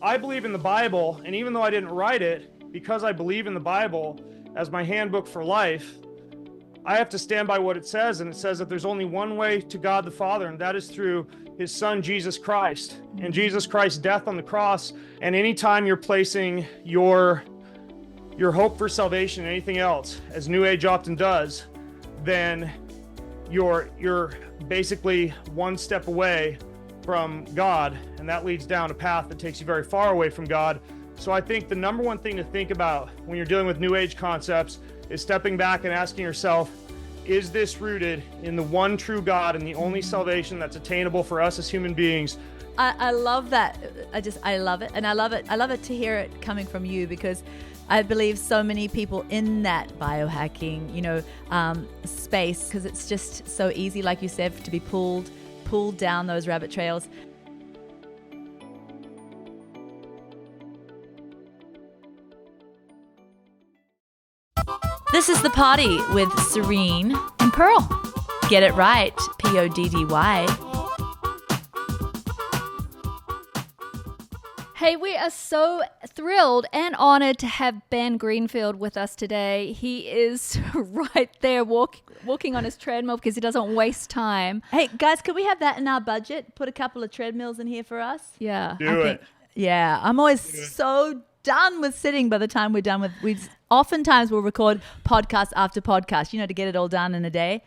I believe in the Bible, and even though I didn't write it, because I believe in the Bible as my handbook for life, I have to stand by what it says, and it says that there's only one way to God the Father, and that is through his son, Jesus Christ, and Jesus Christ's death on the cross. And anytime you're placing your hope for salvation, anything else, as New Age often does, then you're basically one step away from God, and that leads down a path that takes you very far away from God. So I think the number one thing to think about when you're dealing with New Age concepts is stepping back and asking yourself, is this rooted in the one true God and the only salvation that's attainable for us as human beings? I love that. I love it. And I love it to hear it coming from you, because I believe so many people in that biohacking, space, because it's just so easy, like you said, to be pulled down those rabbit trails. This is The Party with Serene and Pearl. Get it right, Poddy. Hey, we are so thrilled and honored to have Ben Greenfield with us today. He is right there walking on his treadmill because he doesn't waste time. Hey, guys, can we have that in our budget? Put a couple of treadmills in here for us? Yeah. Do it. Yeah, I'm always so done with sitting by the time we're done with... Oftentimes we'll record podcast after podcast, to get it all done in a day.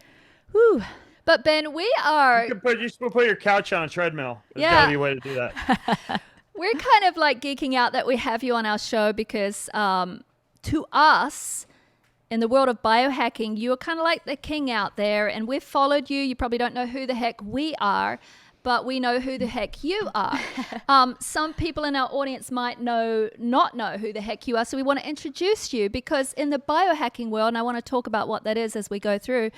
Whew. But Ben, we are... You should put your couch on a treadmill. There's got to be a way to do that. We're kind of like geeking out that we have you on our show because to us, in the world of biohacking, you are kind of like the king out there, and we've followed you. You probably don't know who the heck we are, but we know who the heck you are. Some people in our audience might not know who the heck you are, so we want to introduce you, because in the biohacking world, and I want to talk about what that is as we go through,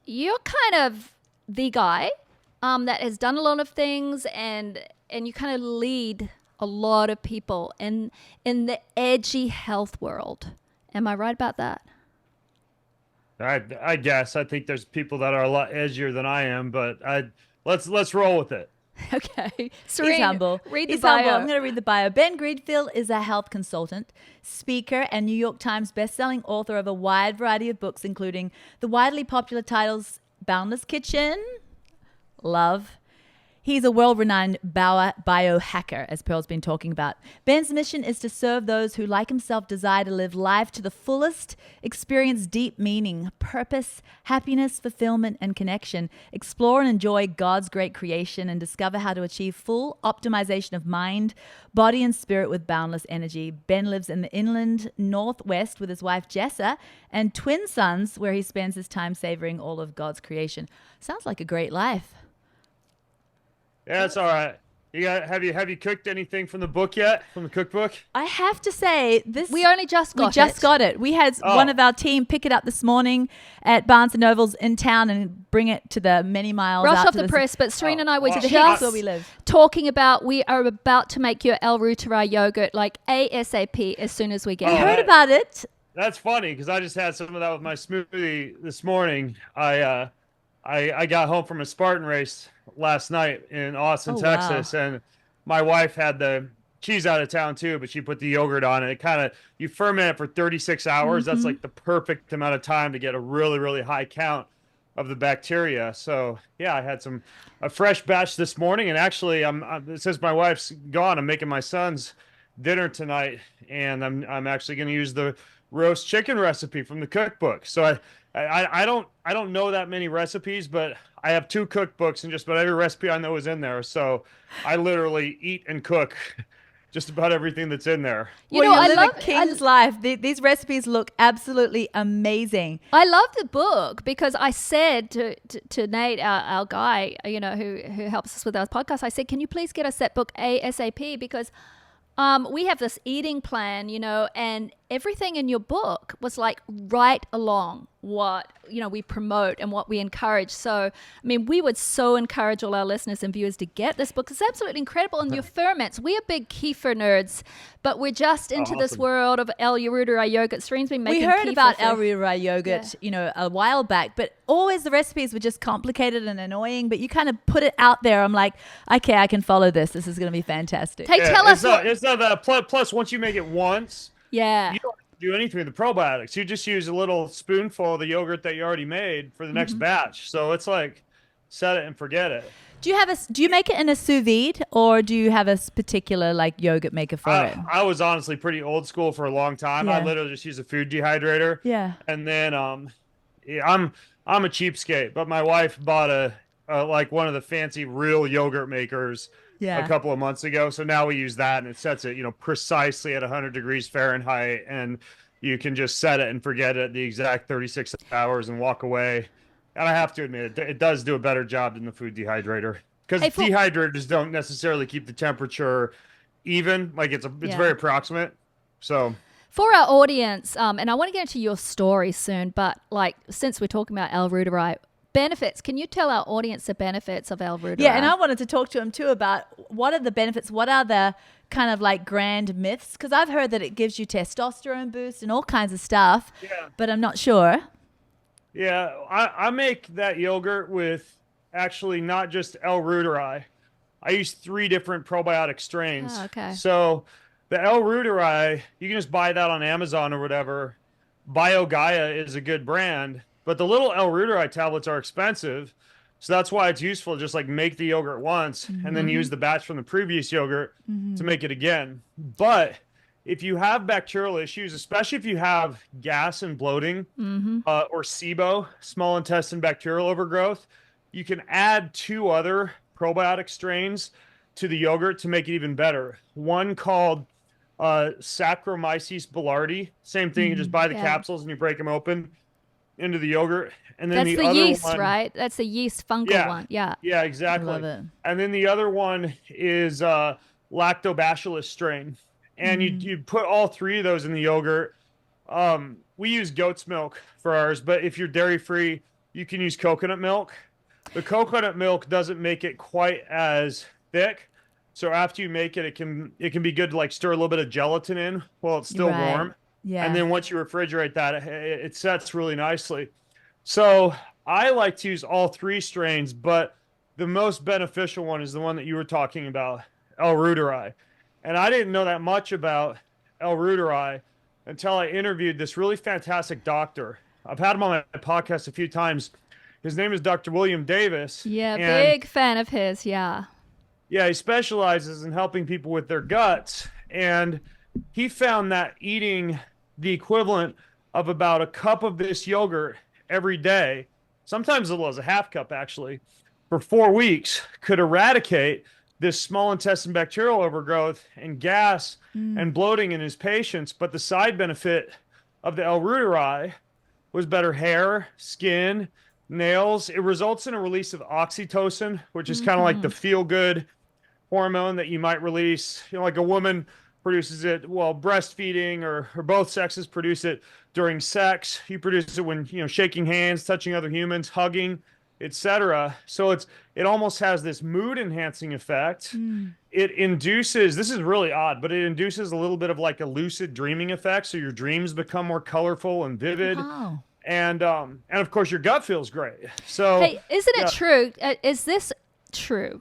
you're kind of the guy that has done a lot of things, and you kind of lead a lot of people in the edgy health world. Am I right about that? I guess. I think there's people that are a lot edgier than I am, but let's roll with it. Okay. Serene, He's humble. Read the He's bio. humble. I'm going to read the bio. Ben Greenfield is a health consultant, speaker, and New York Times bestselling author of a wide variety of books, including the widely popular titles Boundless Kitchen, love. He's a world-renowned biohacker, as Pearl's been talking about. Ben's mission is to serve those who, like himself, desire to live life to the fullest, experience deep meaning, purpose, happiness, fulfillment, and connection, explore and enjoy God's great creation, and discover how to achieve full optimization of mind, body, and spirit with boundless energy. Ben lives in the inland northwest with his wife, Jessa, and twin sons, where he spends his time savoring all of God's creation. Sounds like a great life. Yeah, it's all right. Have you cooked anything from the book yet? From the cookbook? I have to say, we only just got it. We had one of our team pick it up this morning at Barnes & Noble's in town and bring it to the many miles Rush out off to the press, but Serena and I were to just where we live. talking about we are about to make your LRudai yogurt like ASAP as soon as we get We it. heard about it. That's funny because I just had some of that with my smoothie this morning. I got home from a Spartan race last night in Austin, Texas, and my wife had the cheese out of town too, but she put the yogurt on it. You ferment it for 36 hours. Mm-hmm. That's like the perfect amount of time to get a really, really high count of the bacteria. So yeah, I had a fresh batch this morning, and actually since my wife's gone, I'm making my son's dinner tonight, and I'm actually going to use the roast chicken recipe from the cookbook. So I don't know that many recipes, but I have 2 cookbooks, and just about every recipe I know is in there. So I literally eat and cook just about everything that's in there. I love a king's life. These recipes look absolutely amazing. I love the book because I said to Nate, our guy, who helps us with our podcast, I said, can you please get us that book ASAP? Because we have this eating plan, and everything in your book was like right along what, you know, we promote and what we encourage. So, I mean, we would so encourage all our listeners and viewers to get this book. It's absolutely incredible. And your ferments, we are big kefir nerds, but we're just into this world of ElRudai yogurt. Stream's been making We heard kefir about for- ElRudai yogurt, you know, a while back, but always the recipes were just complicated and annoying, but you kind of put it out there. I'm like, okay, I can follow this. This is going to be fantastic. Hey, tell us what... It's not that. Plus, once you make it once, Yeah. you don't have to do anything with the probiotics. You just use a little spoonful of the yogurt that you already made for the next batch. So it's like, set it and forget it. Do you make it in a sous vide, or do you have a particular like yogurt maker for it? I was honestly pretty old school for a long time. Yeah. I literally just use a food dehydrator. Yeah. And then yeah, I'm a cheapskate, but my wife bought a like one of the fancy real yogurt makers a couple of months ago. So now we use that, and it sets it, you know, precisely at 100 degrees Fahrenheit, and you can just set it and forget it at the exact 36 hours and walk away. And I have to admit, it does do a better job than the food dehydrator, because dehydrators don't necessarily keep the temperature even. Like it's very approximate. So for our audience, and I want to get into your story soon, but like since we're talking about ElRudai benefits, can you tell our audience the benefits of ElRudai? Yeah, and I wanted to talk to him too about what are the benefits, what are the kind of like grand myths, because I've heard that it gives you testosterone boost and all kinds of stuff, but I'm not sure. Yeah, I make that yogurt with actually not just ElRudai. I use 3 different probiotic strains. Oh, okay. So the ElRudai, you can just buy that on Amazon or whatever. BioHacker is a good brand, but the little ElRudai tablets are expensive. So that's why it's useful to just like make the yogurt once and then use the batch from the previous yogurt to make it again. But if you have bacterial issues, especially if you have gas and bloating or SIBO, small intestine bacterial overgrowth, you can add 2 other probiotic strains to the yogurt to make it even better. One called Saccharomyces boulardii. Same thing, you just buy the capsules and you break them open into the yogurt. And then that's the the other yeast, one, right? That's the yeast fungal one. Yeah. Yeah, exactly. I love it. And then the other one is lactobacillus strain. And you put all 3 of those in the yogurt. We use goat's milk for ours, but if you're dairy free, you can use coconut milk. The coconut milk doesn't make it quite as thick. So after you make it, it can be good to like stir a little bit of gelatin in while it's still warm. Yeah. And then once you refrigerate that, it sets really nicely. So I like to use all 3 strains, but the most beneficial one is the one that you were talking about, ElRudai. And I didn't know that much about ElRudai until I interviewed this really fantastic doctor. I've had him on my podcast a few times. His name is Dr. William Davis. Yeah, big fan of his, yeah. Yeah, he specializes in helping people with their guts. And he found that eating the equivalent of about a cup of this yogurt every day, sometimes as little as a half cup actually, for 4 weeks could eradicate this small intestine bacterial overgrowth and gas and bloating in his patients. But the side benefit of the ElRudai was better hair, skin, nails. It results in a release of oxytocin, which is kind of like the feel-good hormone that you might release. You know, like a woman produces it while breastfeeding, or both sexes produce it during sex. You produce it when, you know, shaking hands, touching other humans, hugging, etc. So it almost has this mood enhancing effect. It induces, this is really odd, but it induces a little bit of like a lucid dreaming effect. So your dreams become more colorful and vivid. Wow. And of course your gut feels great. So hey, isn't it true? Is this true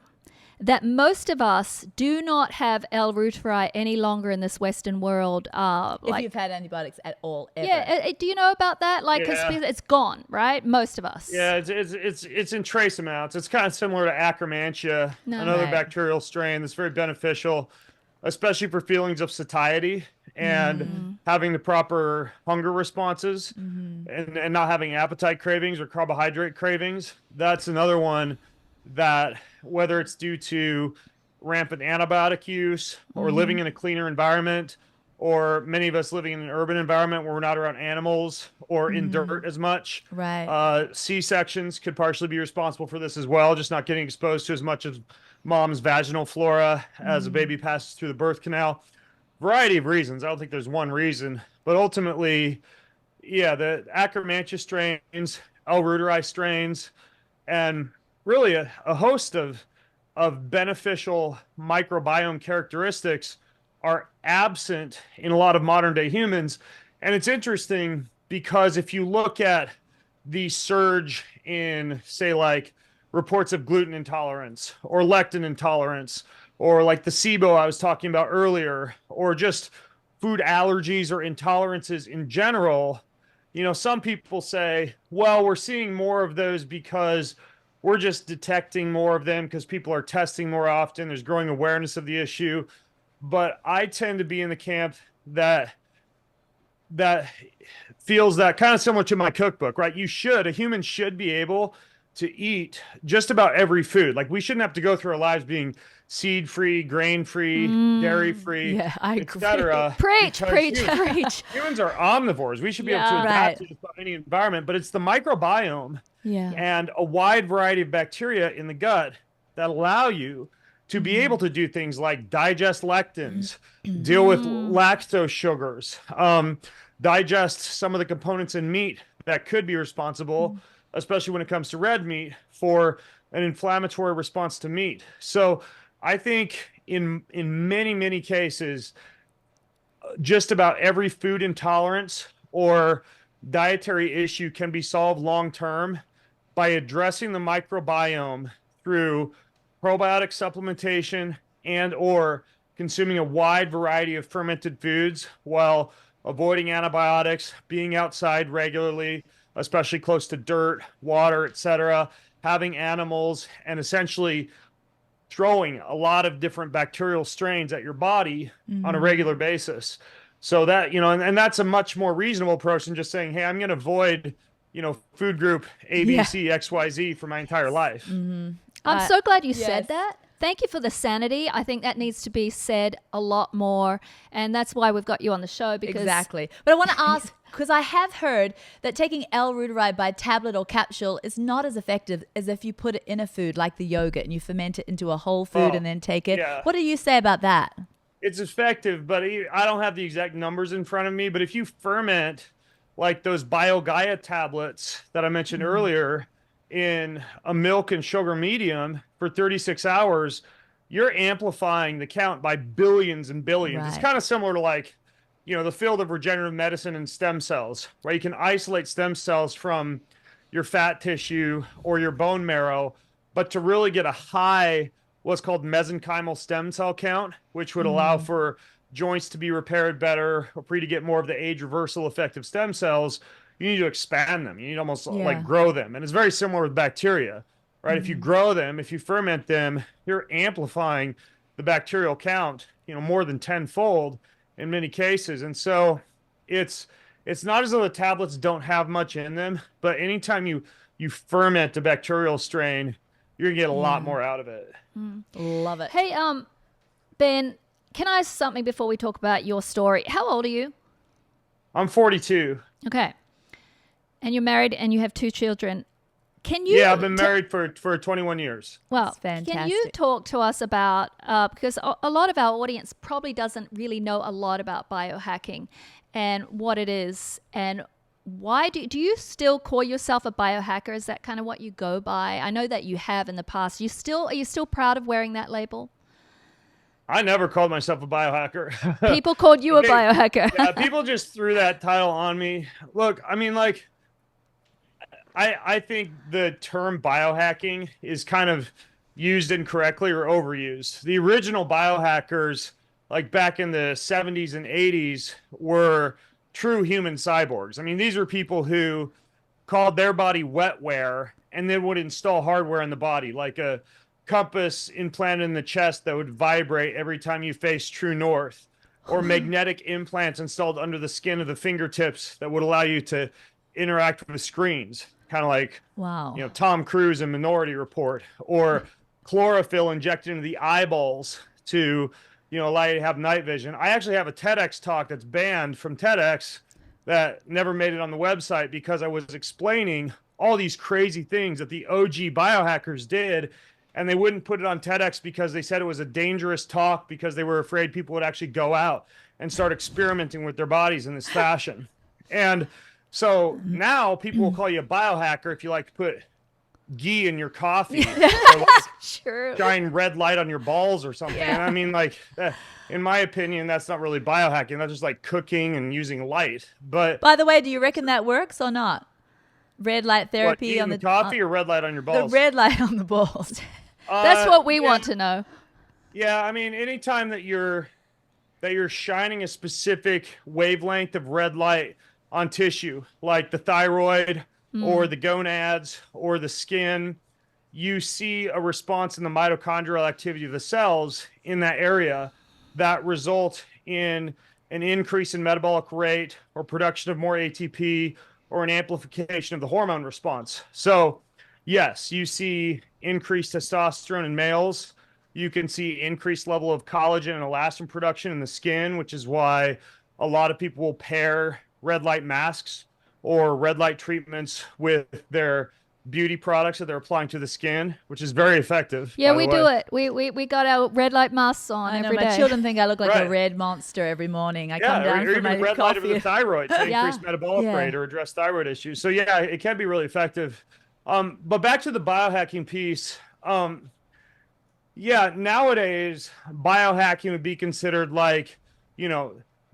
that most of us do not have ElRudai any longer in this Western world? If you've had antibiotics at all, ever. Yeah, do you know about that? Like, 'cause it's gone, right? Most of us. Yeah, it's in trace amounts. It's kind of similar to Akkermansia, another bacterial strain that's very beneficial, especially for feelings of satiety and having the proper hunger responses and not having appetite cravings or carbohydrate cravings. That's another one that, whether it's due to rampant antibiotic use or living in a cleaner environment, or many of us living in an urban environment where we're not around animals or in dirt as much. Right. C-sections could partially be responsible for this as well, just not getting exposed to as much of mom's vaginal flora as a baby passes through the birth canal, variety of reasons. I don't think there's one reason, but ultimately, yeah, the Akkermansia strains, ElRudai strains, and really a host of beneficial microbiome characteristics are absent in a lot of modern day humans. And it's interesting because if you look at the surge in, say, like reports of gluten intolerance or lectin intolerance, or like the SIBO I was talking about earlier, or just food allergies or intolerances in general, some people say, well, we're seeing more of those because we're just detecting more of them because people are testing more often. There's growing awareness of the issue. But I tend to be in the camp that feels that kind of similar to my cookbook, right? A human should be able to eat just about every food. Like we shouldn't have to go through our lives being seed-free, grain-free, dairy-free, Yeah, I agree. etc. Preach, preach, preach. Humans are omnivores. We should be able to adapt to any environment, but it's the microbiome and a wide variety of bacteria in the gut that allow you to be able to do things like digest lectins, deal with lactose sugars, digest some of the components in meat that could be responsible, especially when it comes to red meat, for an inflammatory response to meat. So I think in many, many cases, just about every food intolerance or dietary issue can be solved long-term by addressing the microbiome through probiotic supplementation and or consuming a wide variety of fermented foods while avoiding antibiotics, being outside regularly, especially close to dirt, water, etc., having animals, and essentially throwing a lot of different bacterial strains at your body on a regular basis. So that, and that's a much more reasonable approach than just saying, hey, I'm going to avoid, food group A, B, C, X, Y, Z for my entire life. I'm so glad you said that. Thank you for the sanity. I think that needs to be said a lot more. And that's why we've got you on the show. Because Exactly. But I want to ask, because I have heard that taking LRudai by tablet or capsule is not as effective as if you put it in a food like the yogurt and you ferment it into a whole food and then take it. Yeah. What do you say about that? It's effective, but I don't have the exact numbers in front of me. But if you ferment like those BioGaia tablets that I mentioned earlier in a milk and sugar medium for 36 hours, you're amplifying the count by billions and billions. It's kind of similar to like, the field of regenerative medicine and stem cells, right? You can isolate stem cells from your fat tissue or your bone marrow, but to really get a high, what's called mesenchymal stem cell count, which would allow for joints to be repaired better or for you to get more of the age reversal effect of stem cells, you need to expand them. You need to almost like grow them. And it's very similar with bacteria, right? If you grow them, if you ferment them, you're amplifying the bacterial count, more than tenfold in many cases. And so it's not as though the tablets don't have much in them, but anytime you ferment a bacterial strain, you're gonna get a lot more out of it. Love it. Hey, Ben, can I ask something before we talk about your story? How old are you? I'm 42. Okay. And you're married and you have 2 children. Can you? Yeah, I've been married for 21 years. Well, That's fantastic. can you talk to us about, because a lot of our audience probably doesn't really know a lot about biohacking and what it is, and why do you still call yourself a biohacker? Is that kind of what you go by? I know that you have in the past. Are you still proud of wearing that label? I never called myself a biohacker. People called you a biohacker. Yeah, people just threw that title on me. Look, I mean, like, I think the term biohacking is kind of used incorrectly or overused. The original biohackers, like back in the 70s and 80s, were true human cyborgs. I mean, these are people who called their body wetware and then would install hardware in the body, like a compass implanted in the chest that would vibrate every time you face true north, or magnetic implants installed under the skin of the fingertips that would allow you to interact with screens, kind of like Tom Cruise in Minority Report, or chlorophyll injected into the eyeballs to allow you to have night vision. I actually have a TEDx talk that's banned from TEDx that never made it on the website because I was explaining all these crazy things that the OG biohackers did and they wouldn't put it on TEDx because they said it was a dangerous talk because they were afraid people would actually go out and start experimenting with their bodies in this fashion. And so now people will call you a biohacker if you like to put ghee in your coffee or like Sure. shine red light on your balls or something. Yeah. And I mean, like, in my opinion, that's not really biohacking. That's just like cooking and using light. But By the way, do you reckon that works or not? Red light what, therapy ghee on in the coffee or red light on your the balls? red light on the balls. That's what we yeah. want to know. Yeah, I mean, anytime that you're shining a specific wavelength of red light on tissue, like the thyroid or the gonads or the skin, you see a response in the mitochondrial activity of the cells in that area that result in an increase in metabolic rate or production of more ATP or an amplification of the hormone response. So, yes, you see increased testosterone in males. You can see increased level of collagen and elastin production in the skin, which is why a lot of people will pair red light masks or red light treatments with their beauty products that they're applying to the skin, which is very effective. Yeah, by we the do way. it. We got our red light masks on I know every my day. children think I look like a Right. red monster every morning. I Yeah, come down or for even my red light over coffee. the thyroid to Yeah. increase metabolic Yeah. rate or address thyroid issues. So yeah, it can be really effective. But back to the biohacking piece. Yeah, nowadays biohacking would be considered like,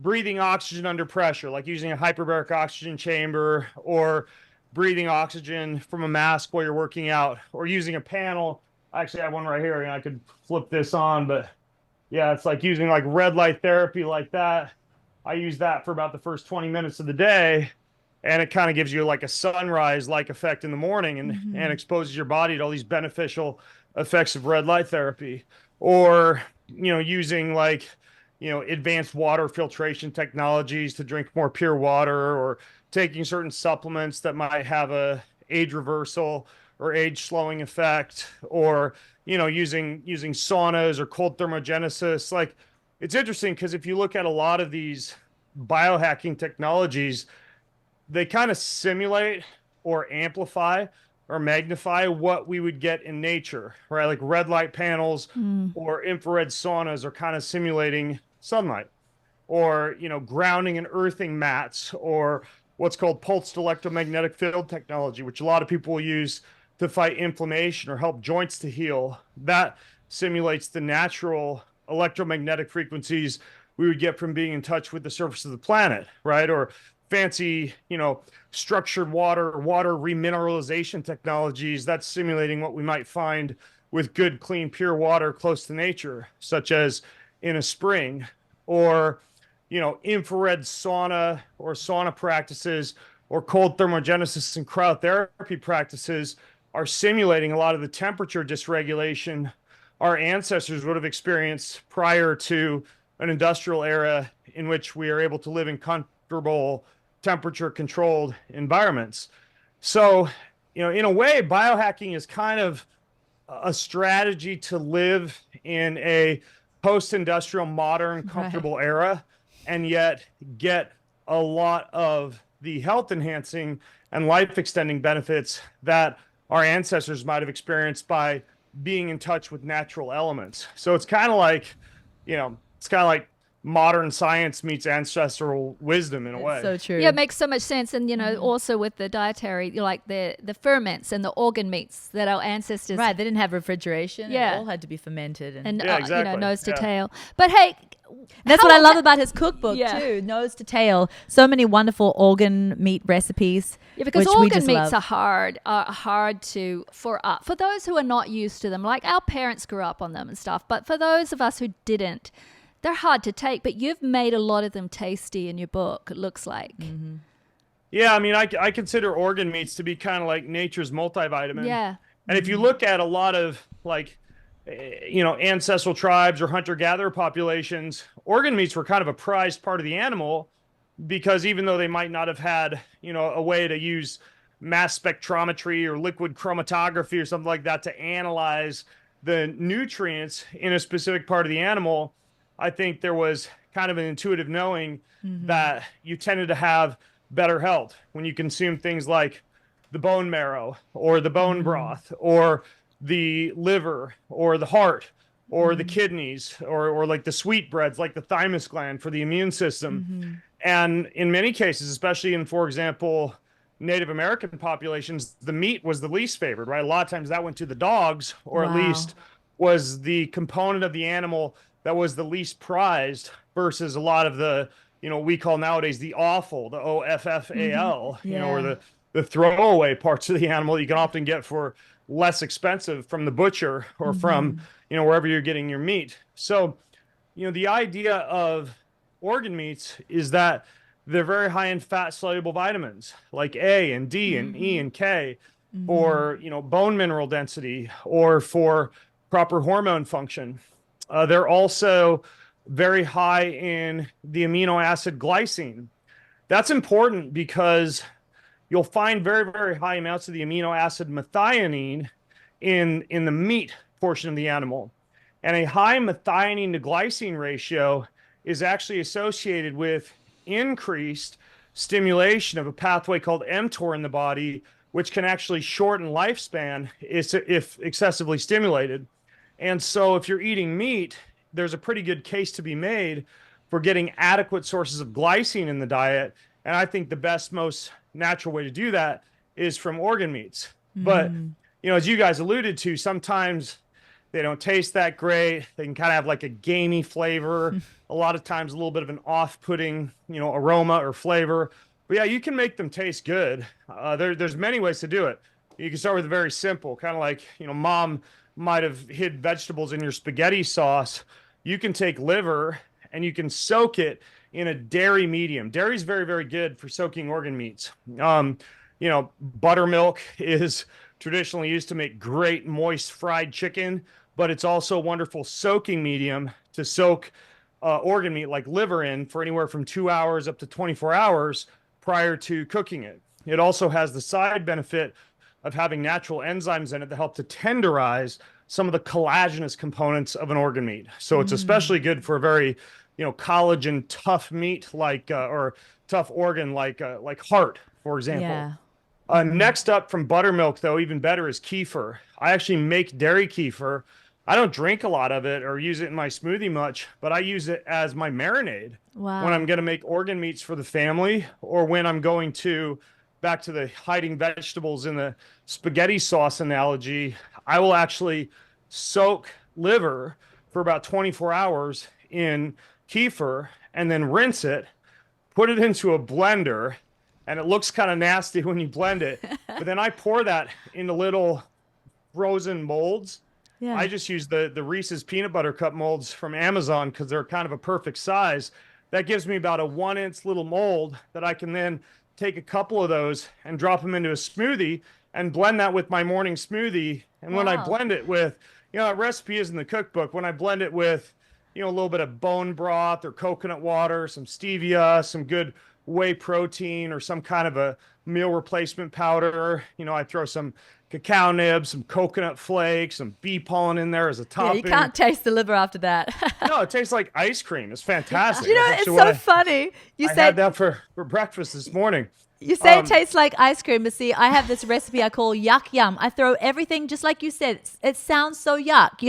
breathing oxygen under pressure, like using a hyperbaric oxygen chamber or breathing oxygen from a mask while you're working out or using a panel. I actually have one right here and I could flip this on, but yeah, it's like using like red light therapy like that. I use that for about the first 20 minutes of the day, and it kind of gives you like a sunrise like effect in the morning and exposes your body to all these beneficial effects of red light therapy. Or, using like, advanced water filtration technologies to drink more pure water, or taking certain supplements that might have a age reversal or age slowing effect, or using saunas or cold thermogenesis. Like, it's interesting because if you look at a lot of these biohacking technologies, they kind of simulate or amplify or magnify what we would get in nature, right? Like red light panels or infrared saunas are kind of simulating sunlight, or grounding and earthing mats, or what's called pulsed electromagnetic field technology, which a lot of people will use to fight inflammation or help joints to heal. That simulates the natural electromagnetic frequencies we would get from being in touch with the surface of the planet, right? Or fancy, structured water remineralization technologies, that's simulating what we might find with good, clean, pure water close to nature, such as in a spring. Or infrared sauna or sauna practices or cold thermogenesis and cryotherapy practices are simulating a lot of the temperature dysregulation our ancestors would have experienced prior to an industrial era in which we are able to live in comfortable temperature controlled environments. So, in a way, biohacking is kind of a strategy to live in a post-industrial, modern, comfortable era, and yet get a lot of the health enhancing and life extending benefits that our ancestors might have experienced by being in touch with natural elements. So it's kind of like, modern science meets ancestral wisdom in a way. So true. Yeah, it makes so much sense. And, also with the dietary, like the ferments and the organ meats that our ancestors... Right, they didn't have refrigeration. Yeah. It all had to be fermented. And, Yeah, exactly. nose to Yeah. tail. But hey... That's what I love about his cookbook Yeah. too, nose to tail. So many wonderful organ meat recipes. Yeah, because which we organ just meats love. are hard for those who are not used to them. Like our parents grew up on them and stuff, but for those of us who didn't, they're hard to take. But you've made a lot of them tasty in your book. It looks like. Mm-hmm. Yeah, I mean, I consider organ meats to be kind of like nature's multivitamin. Yeah. And if you look at a lot of like, ancestral tribes or hunter-gatherer populations, organ meats were kind of a prized part of the animal, because even though they might not have had, a way to use mass spectrometry or liquid chromatography or something like that to analyze the nutrients in a specific part of the animal, I think there was kind of an intuitive knowing that you tended to have better health when you consume things like the bone marrow or the bone broth or the liver or the heart or the kidneys or like the sweetbreads, like the thymus gland for the immune system. And in many cases, especially in, for example, Native American populations, the meat was the least favored, right? A lot of times that went to the dogs, or at Wow. least was the component of the animal that was the least prized versus a lot of the, we call nowadays the offal, the OFFAL, or Yeah. the throwaway parts of the animal you can often get for less expensive from the butcher or from, wherever you're getting your meat. So, the idea of organ meats is that they're very high in fat soluble vitamins like A and D and E and K for, bone mineral density or for proper hormone function. They're also very high in the amino acid glycine. That's important because you'll find very, very high amounts of the amino acid methionine in the meat portion of the animal. And a high methionine to glycine ratio is actually associated with increased stimulation of a pathway called mTOR in the body, which can actually shorten lifespan if excessively stimulated. And so if you're eating meat, there's a pretty good case to be made for getting adequate sources of glycine in the diet. And I think the best, most natural way to do that is from organ meats. But, as you guys alluded to, sometimes they don't taste that great. They can kind of have like a gamey flavor. A lot of times a little bit of an off-putting, aroma or flavor. But yeah, you can make them taste good. There's many ways to do it. You can start with very simple, kind of like, mom might have hid vegetables in your spaghetti sauce. You can take liver and you can soak it in a dairy medium. Dairy is very, very good for soaking organ meats. Buttermilk is traditionally used to make great moist fried chicken, but it's also a wonderful soaking medium to soak organ meat like liver in for anywhere from 2 hours up to 24 hours prior to cooking it. It also has the side benefit of having natural enzymes in it that help to tenderize some of the collagenous components of an organ meat. So it's especially good for a very, collagen tough meat like or tough organ like heart, for example. Yeah. Next up from buttermilk, though, even better is kefir. I actually make dairy kefir. I don't drink a lot of it or use it in my smoothie much, but I use it as my marinade Wow. when I'm going to make organ meats for the family, or when I'm going to, back to the hiding vegetables in the spaghetti sauce analogy, I will actually soak liver for about 24 hours in kefir and then rinse it, put it into a blender, and it looks kind of nasty when you blend it. But then I pour that into little frozen molds. Yeah. I just use the Reese's peanut butter cup molds from Amazon because they're kind of a perfect size. That gives me about a 1-inch little mold that I can then take a couple of those and drop them into a smoothie and blend that with my morning smoothie. And when I Wow. blend it with, that recipe is in the cookbook. When I blend it with, a little bit of bone broth or coconut water, some stevia, some good whey protein, or some kind of a meal replacement powder, I throw some cacao nibs, some coconut flakes, some bee pollen in there as a Yeah, topping. you can't taste the liver after that. No, it tastes like ice cream. It's fantastic. You know, That's it's actually so what funny. You I say had that for breakfast this morning. you say it tastes like ice cream, but see, I have this recipe I call Yuck Yum. I throw everything, just like you said. It sounds so yuck.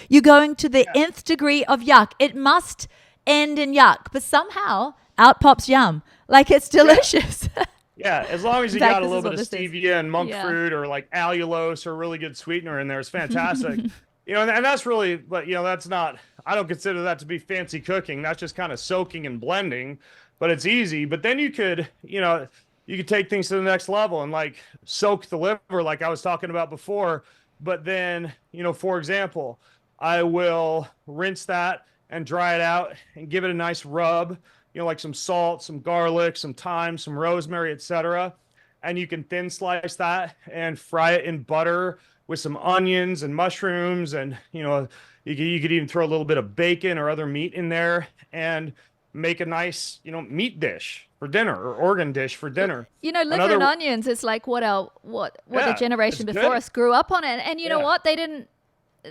You're going to the nth degree of yuck. It must end in yuck, but somehow out pops yum. Like, it's delicious. Yeah, as long as you In fact, got a this little is bit what of this is. stevia and monk Yeah. fruit or like allulose or really good sweetener in there, it's fantastic. And that's really, but that's not, I don't consider that to be fancy cooking. That's just kind of soaking and blending, but it's easy. But then you could take things to the next level and like soak the liver like I was talking about before. But then, for example, I will rinse that and dry it out and give it a nice rub, like some salt, some garlic, some thyme, some rosemary, etc. And you can thin slice that and fry it in butter with some onions and mushrooms. And, you could even throw a little bit of bacon or other meat in there and make a nice, meat dish for dinner or organ dish for dinner. Liver and onions is like what the Yeah, generation it's before good. us grew up on it. And you know Yeah. what?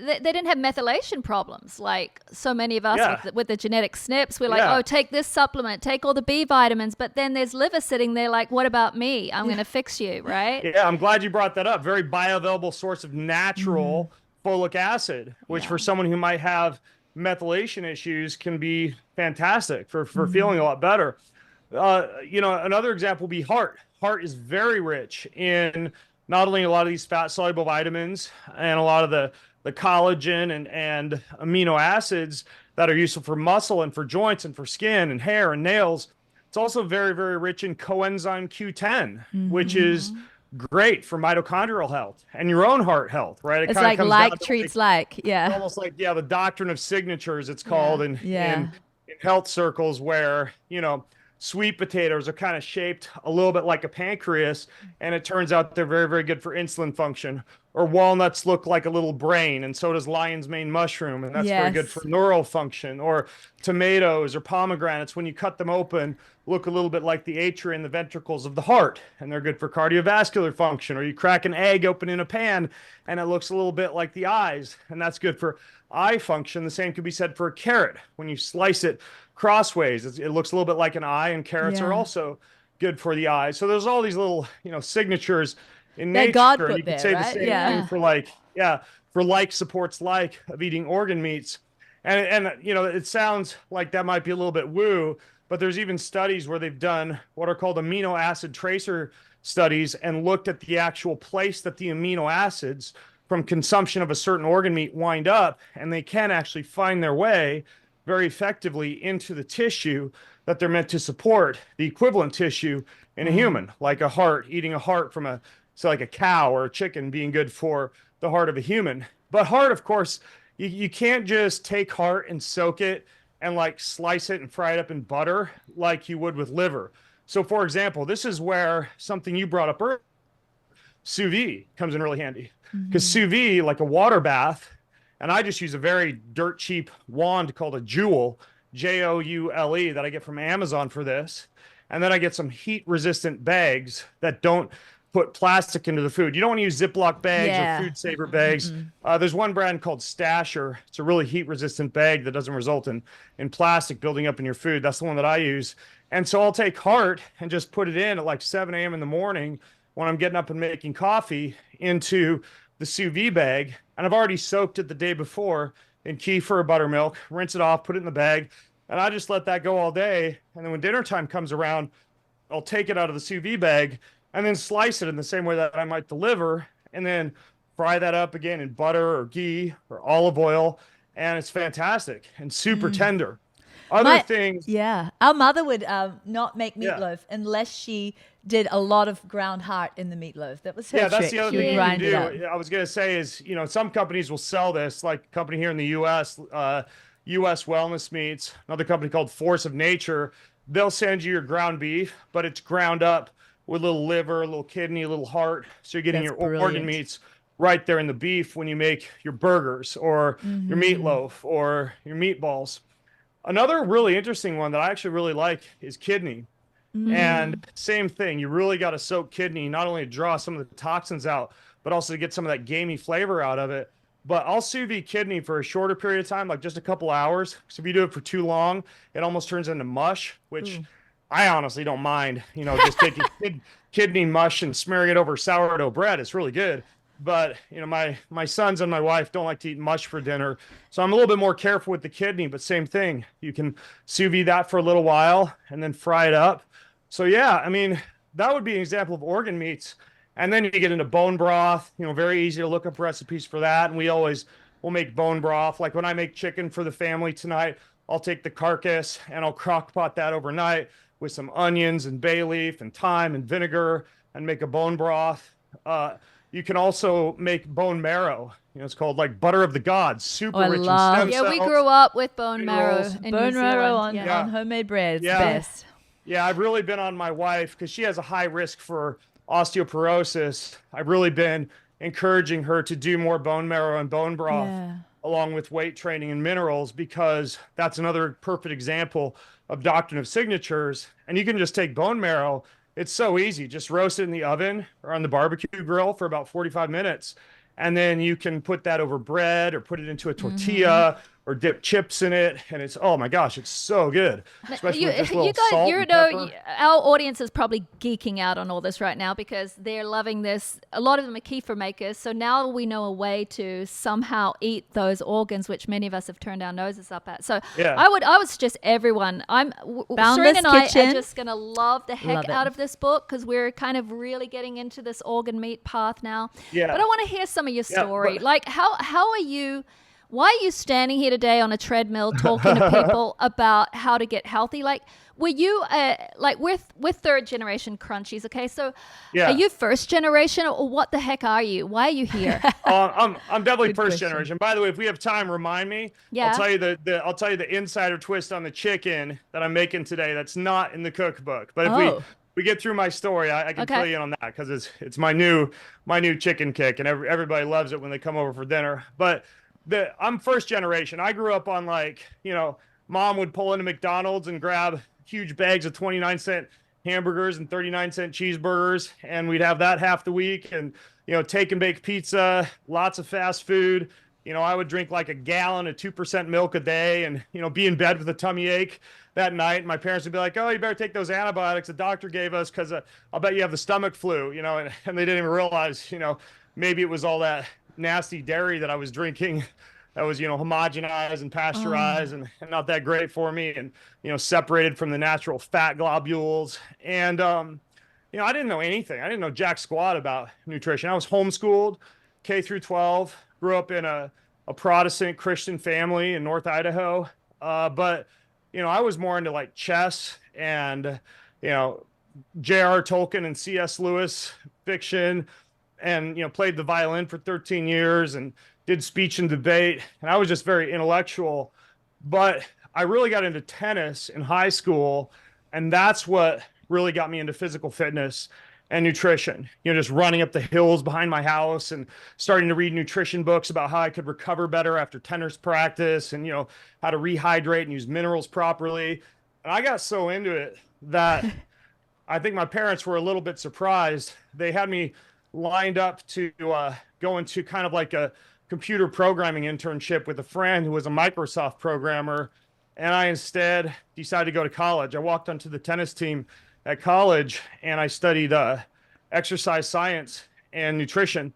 they didn't have methylation problems like so many of us with the genetic SNPs. We're like, oh, take this supplement, take all the B vitamins, but then there's liver sitting there like, what about me? I'm going to fix you, right? Yeah, I'm glad you brought that up. Very bioavailable source of natural folic acid, which for someone who might have methylation issues can be fantastic for feeling a lot better. Another example would be heart. Heart is very rich in not only a lot of these fat soluble vitamins and a lot of the collagen and amino acids that are useful for muscle and for joints and for skin and hair and nails. It's also very, very rich in coenzyme Q10, which is great for mitochondrial health and your own heart health, right? It's like treats like, almost like, the doctrine of signatures, it's called in health circles, where, sweet potatoes are kind of shaped a little bit like a pancreas, and it turns out they're very, very good for insulin function. Or walnuts look like a little brain, and so does lion's mane mushroom, and that's very good for neural function. Or tomatoes or pomegranates, when you cut them open, look a little bit like the atria and the ventricles of the heart, and they're good for cardiovascular function. Or you crack an egg open in a pan, and it looks a little bit like the eyes, and that's good for eye function. The same could be said for a carrot. When you slice it crossways, it looks a little bit like an eye, and carrots are also good for the eye. So there's all these little, signatures in nature. God and put you could there, say right? the same thing for like supports like of eating organ meats. And it sounds like that might be a little bit woo, but there's even studies where they've done what are called amino acid tracer studies and looked at the actual place that the amino acids from consumption of a certain organ meat wind up, and they can actually find their way very effectively into the tissue that they're meant to support, the equivalent tissue in a human, like a heart, eating a heart from like a cow or a chicken being good for the heart of a human. But heart, of course, you can't just take heart and soak it and like slice it and fry it up in butter like you would with liver. So for example, this is where something you brought up earlier, sous vide, comes in really handy. Because sous vide, like a water bath, and I just use a very dirt cheap wand called a Joule, Joule, that I get from Amazon for this. And then I get some heat resistant bags that don't put plastic into the food. You don't want to use Ziploc bags or food saver bags. There's one brand called Stasher. It's a really heat resistant bag that doesn't result in plastic building up in your food. That's the one that I use. And so I'll take heart and just put it in at like 7 a.m. in the morning when I'm getting up and making coffee into the sous vide bag. And I've already soaked it the day before in kefir or buttermilk, rinse it off, put it in the bag, and I just let that go all day. And then when dinner time comes around, I'll take it out of the sous vide bag and then slice it in the same way that I might the liver, and then fry that up again in butter or ghee or olive oil. And it's fantastic and super tender. Other things. Yeah. Our mother would not make meatloaf unless she did a lot of ground heart in the meatloaf. That was her trick. That's the other She would thing you grind can it do. up. I was going to say is, some companies will sell this, like a company here in the U.S., U.S. Wellness Meats, another company called Force of Nature. They'll send you your ground beef, but it's ground up with a little liver, a little kidney, a little heart. So you're getting your organ meats right there in the beef when you make your burgers or your meatloaf or your meatballs. Another really interesting one that I actually really like is kidney. And same thing, you really got to soak kidney, not only to draw some of the toxins out, but also to get some of that gamey flavor out of it. But I'll sous vide kidney for a shorter period of time, like just a couple hours. So if you do it for too long, it almost turns into mush, which I honestly don't mind. Just taking kidney mush and smearing it over sourdough bread. It's really good. But, my sons and my wife don't like to eat mush for dinner. So I'm a little bit more careful with the kidney, but same thing. You can sous vide that for a little while and then fry it up. So that would be an example of organ meats. And then you get into bone broth, very easy to look up recipes for that. And we'll make bone broth. Like when I make chicken for the family tonight, I'll take the carcass and I'll crock pot that overnight with some onions and bay leaf and thyme and vinegar and make a bone broth. You can also make bone marrow. It's called like butter of the gods, super rich in stem cells. Yeah, we grew up with bone marrow in Bone New marrow Zealand. on homemade bread. It's the best. Yeah, I've really been on my wife because she has a high risk for osteoporosis. I've really been encouraging her to do more bone marrow and bone broth along with weight training and minerals, because that's another perfect example of doctrine of signatures. And you can just take bone marrow. It's so easy. Just roast it in the oven or on the barbecue grill for about 45 minutes. and then you can put that over bread or put it into a tortilla or dip chips in it, and it's, oh my gosh, it's so good, especially with just a little salt and pepper. Our audience is probably geeking out on all this right now because they're loving this. A lot of them are kefir makers, so now we know a way to somehow eat those organs, which many of us have turned our noses up at. So Yeah. I would suggest everyone. Boundless Serena and I Kitchen. are just gonna love the heck Love it. out of this book because we're kind of really getting into this organ meat path now. Yeah. But I want to hear some of your Yeah, story. but- Like how are you? Why are you standing here today on a treadmill talking to people about how to get healthy? Like, were you like we're third generation crunchies? Okay, so Yeah. are you first generation or what the heck are you? Why are you here? I'm definitely Good first question. generation. By the way, if we have time, remind me. Yeah. I'll tell you the insider twist on the chicken that I'm making today. That's not in the cookbook. But if Oh. we get through my story, I can Okay. fill you in on that because it's my new chicken kick, and everybody loves it when they come over for dinner. But I'm first generation. I grew up on, like, mom would pull into McDonald's and grab huge bags of 29-cent hamburgers and 39-cent cheeseburgers, and we'd have that half the week, and take and bake pizza, lots of fast food. I would drink like a gallon of 2% milk a day, and be in bed with a tummy ache that night. And my parents would be like, "Oh, you better take those antibiotics the doctor gave us because I'll bet you have the stomach flu." And they didn't even realize, maybe it was all that nasty dairy that I was drinking that was, homogenized and pasteurized and not that great for me, and, separated from the natural fat globules. And, I didn't know anything. I didn't know jack squat about nutrition. I was homeschooled K through 12, grew up in a Protestant Christian family in North Idaho. But, I was more into like chess and, J.R. Tolkien and C.S. Lewis fiction, and played the violin for 13 years and did speech and debate, and I was just very intellectual. But I really got into tennis in high school, and that's what really got me into physical fitness and nutrition. Just running up the hills behind my house and starting to read nutrition books about how I could recover better after tennis practice, and how to rehydrate and use minerals properly. And I got so into it that I think my parents were a little bit surprised. They had me lined up to go into kind of like a computer programming internship with a friend who was a Microsoft programmer, and I instead decided to go to college. I walked onto the tennis team at college, and I studied exercise science and nutrition,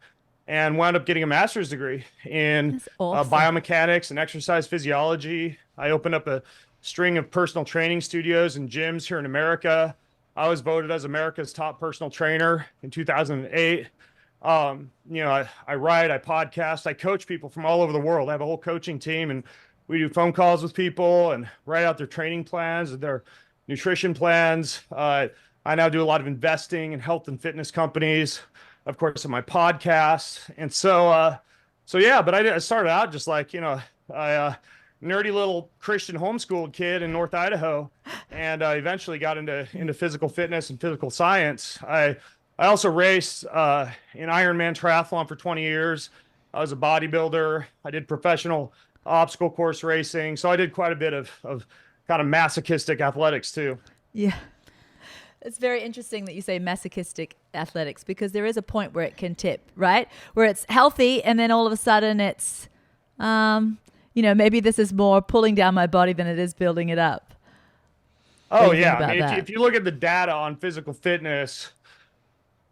and wound up getting a master's degree in That's awesome. biomechanics and exercise physiology. I opened up a string of personal training studios and gyms here in America. I was voted as America's top personal trainer in 2008. I write, I podcast, I coach people from all over the world. I have a whole coaching team, and we do phone calls with people and write out their training plans and their nutrition plans. I now do a lot of investing in health and fitness companies, of course, in my podcast. And so yeah, but I started out just like, nerdy little Christian homeschooled kid in North Idaho, and eventually got into physical fitness and physical science. I also raced in Ironman triathlon for 20 years. I was a bodybuilder. I did professional obstacle course racing. So I did quite a bit of kind of masochistic athletics too. Yeah. It's very interesting that you say masochistic athletics, because there is a point where it can tip, right? Where it's healthy, and then all of a sudden it's, maybe this is more pulling down my body than it is building it up. Oh, yeah. I mean, if you look at the data on physical fitness,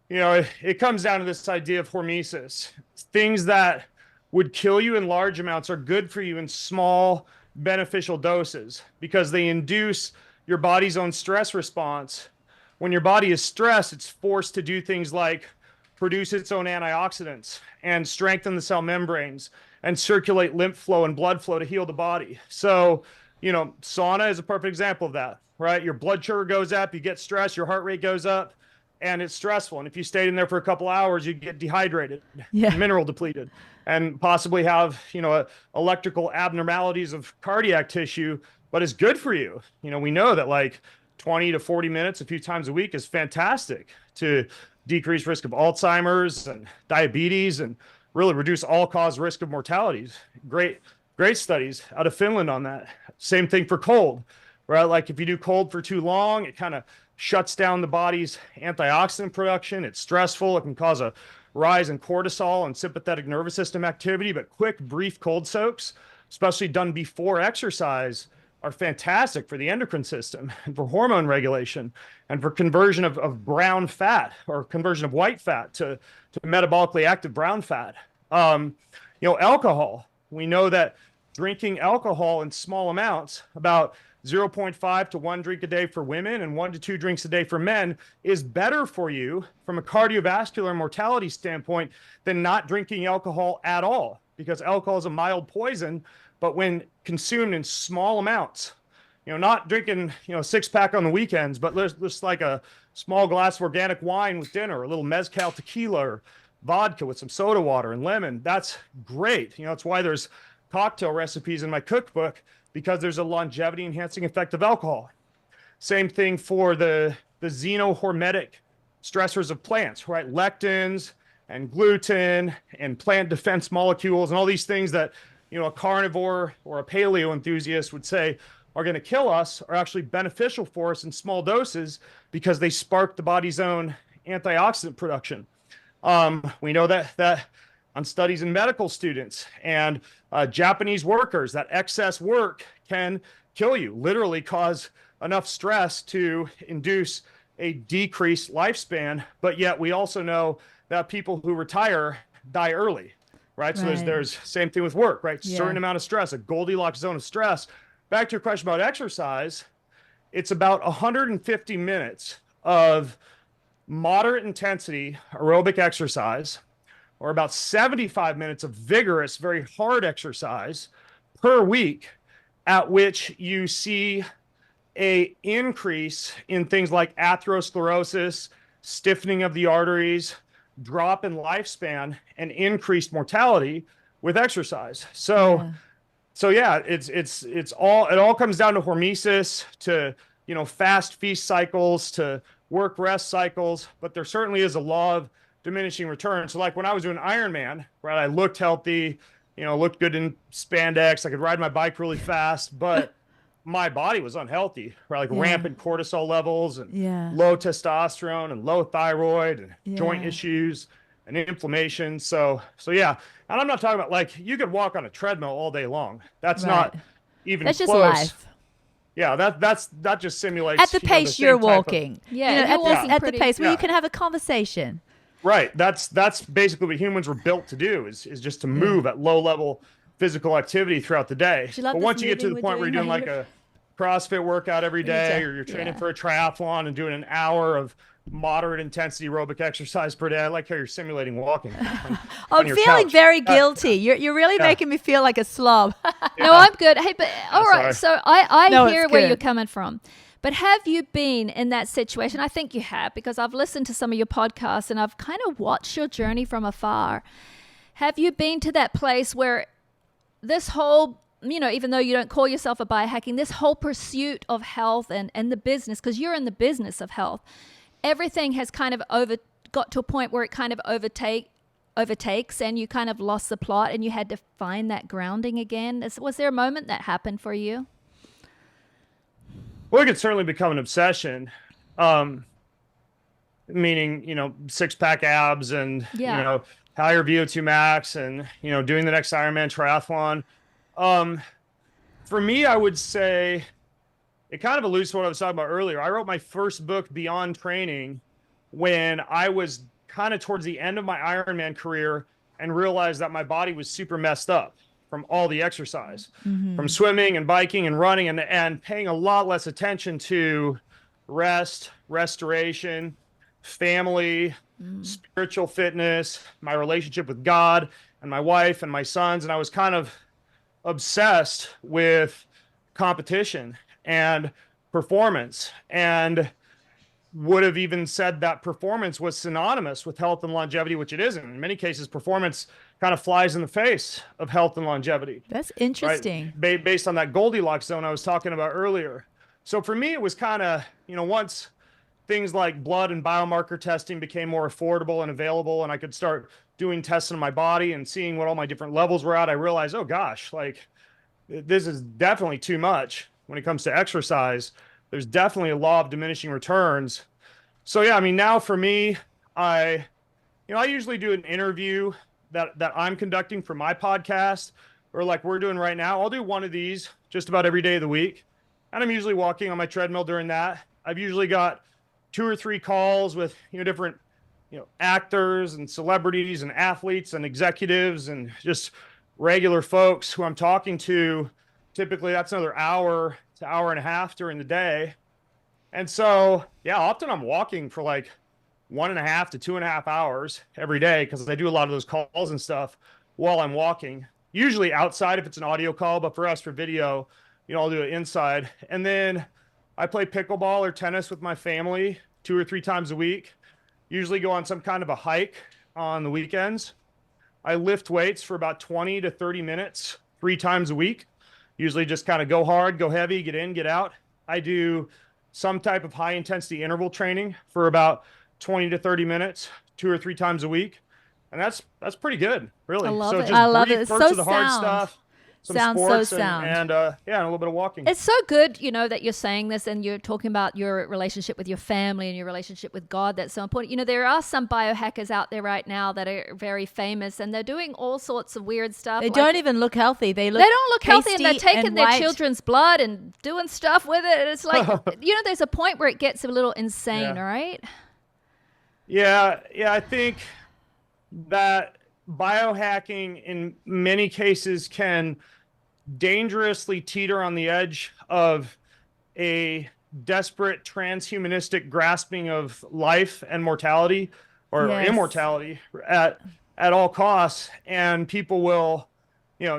it comes down to this idea of hormesis. Things that would kill you in large amounts are good for you in small, beneficial doses, because they induce your body's own stress response. When your body is stressed, it's forced to do things like produce its own antioxidants and strengthen the cell membranes and circulate lymph flow and blood flow to heal the body. So, sauna is a perfect example of that, right? Your blood sugar goes up, you get stressed, your heart rate goes up, and it's stressful. And if you stayed in there for a couple hours, you get dehydrated, mineral depleted, and possibly have, electrical abnormalities of cardiac tissue, but it's good for you. We know that like 20 to 40 minutes a few times a week is fantastic to decrease risk of Alzheimer's and diabetes, and really reduce all-cause risk of mortalities. Great studies out of Finland on that. Same thing for cold, right? Like if you do cold for too long, it kind of shuts down the body's antioxidant production. It's stressful. It can cause a rise in cortisol and sympathetic nervous system activity, but quick, brief cold soaks, especially done before exercise, are fantastic for the endocrine system and for hormone regulation and for conversion of brown fat, or conversion of white fat to metabolically active brown fat. Alcohol. We know that drinking alcohol in small amounts, about 0.5 to 1 drink a day for women and 1 to 2 drinks a day for men, is better for you from a cardiovascular mortality standpoint than not drinking alcohol at all, because alcohol is a mild poison, but when consumed in small amounts, not drinking, a 6-pack on the weekends, but just like a small glass of organic wine with dinner, a little mezcal tequila or vodka with some soda water and lemon, that's great. It's why there's cocktail recipes in my cookbook, because there's a longevity enhancing effect of alcohol. Same thing for the xenohormetic stressors of plants, right? Lectins and gluten and plant defense molecules and all these things that, a carnivore or a paleo enthusiast would say are going to kill us, are actually beneficial for us in small doses because they spark the body's own antioxidant production. We know that on studies in medical students and Japanese workers, that excess work can kill you, literally cause enough stress to induce a decreased lifespan. But yet we also know that people who retire die early, right? So there's same thing with work, right? Yeah. Certain amount of stress, a Goldilocks zone of stress. Back to your question about exercise, it's about 150 minutes of moderate intensity aerobic exercise, or about 75 minutes of vigorous, very hard exercise per week, at which you see a increase in things like atherosclerosis, stiffening of the arteries, drop in lifespan, and increased mortality with exercise. So it all comes down to hormesis, to fast feast cycles, to work rest cycles, but there certainly is a law of diminishing returns. So like when I was doing Ironman, right, I looked healthy, looked good in spandex, I could ride my bike really fast, but my body was unhealthy, right? Like rampant cortisol levels and low testosterone and low thyroid and joint issues and inflammation. So yeah. And I'm not talking about, like, you could walk on a treadmill all day long. That's not even close. That's just life. Yeah, that just simulates at the pace you're walking. At the pace where you can have a conversation. Right. That's basically what humans were built to do, is just to move at low level physical activity throughout the day. But once you get to the point where you're doing like a CrossFit workout every day, or you're training for a triathlon and doing an hour of moderate intensity aerobic exercise per day, I like how you're simulating walking. I'm feeling very guilty. You're really making me feel like a slob. No, I'm good. Hey, but all right. So I hear where you're coming from. But have you been in that situation? I think you have, because I've listened to some of your podcasts and I've kind of watched your journey from afar. Have you been to that place where this whole, even though you don't call yourself a biohacking, this whole pursuit of health and the business, because you're in the business of health, everything has kind of got to a point where it kind of overtakes and you kind of lost the plot and you had to find that grounding again? Was there a moment that happened for you? Well, it could certainly become an obsession, meaning, 6-pack abs and, higher VO2 max and, doing the next Ironman triathlon. For me, I would say it kind of alludes to what I was talking about earlier. I wrote my first book, Beyond Training, when I was kind of towards the end of my Ironman career and realized that my body was super messed up from all the exercise, from swimming and biking and running, and paying a lot less attention to rest, restoration, family, spiritual fitness, my relationship with God and my wife and my sons. And I was kind of obsessed with competition and performance, and would have even said that performance was synonymous with health and longevity, which it isn't. In many cases, performance kind of flies in the face of health and longevity. That's interesting. Right? Based on that Goldilocks zone I was talking about earlier. So for me, it was kind of, once things like blood and biomarker testing became more affordable and available, and I could start doing tests on my body and seeing what all my different levels were at, I realized, oh gosh, like this is definitely too much when it comes to exercise. There's definitely a law of diminishing returns. So yeah, now for me, I I usually do an interview that I'm conducting for my podcast, or like we're doing right now. I'll do one of these just about every day of the week. And I'm usually walking on my treadmill during that. I've usually got 2 or 3 calls with, different, actors and celebrities and athletes and executives and just regular folks who I'm talking to. Typically that's another hour to hour and a half during the day. And so, yeah, often I'm walking for like 1.5 to 2.5 hours every day, because I do a lot of those calls and stuff while I'm walking, usually outside if it's an audio call, but for us for video, I'll do it inside. And then I play pickleball or tennis with my family 2 or 3 times a week, usually go on some kind of a hike on the weekends. I lift weights for about 20 to 30 minutes 3 times a week, usually just kind of go hard, go heavy, get in, get out. I do some type of high intensity interval training for about 20 to 30 minutes 2 or 3 times a week. And that's pretty good, really. I love so it. just I love brief it. It's spurts so of the hard sound. stuff, some Sounds so sports, sound. and a little bit of walking. It's so good, that you're saying this and you're talking about your relationship with your family and your relationship with God. That's so important. There are some biohackers out there right now that are very famous, and they're doing all sorts of weird stuff. They don't even look healthy. They don't look healthy, and they're pasty taking and their white. children's blood and doing stuff with it. And it's like, there's a point where it gets a little insane, Yeah. right? Yeah, I think that biohacking in many cases can dangerously teeter on the edge of a desperate transhumanistic grasping of life and mortality, or Yes. immortality at all costs. And people will,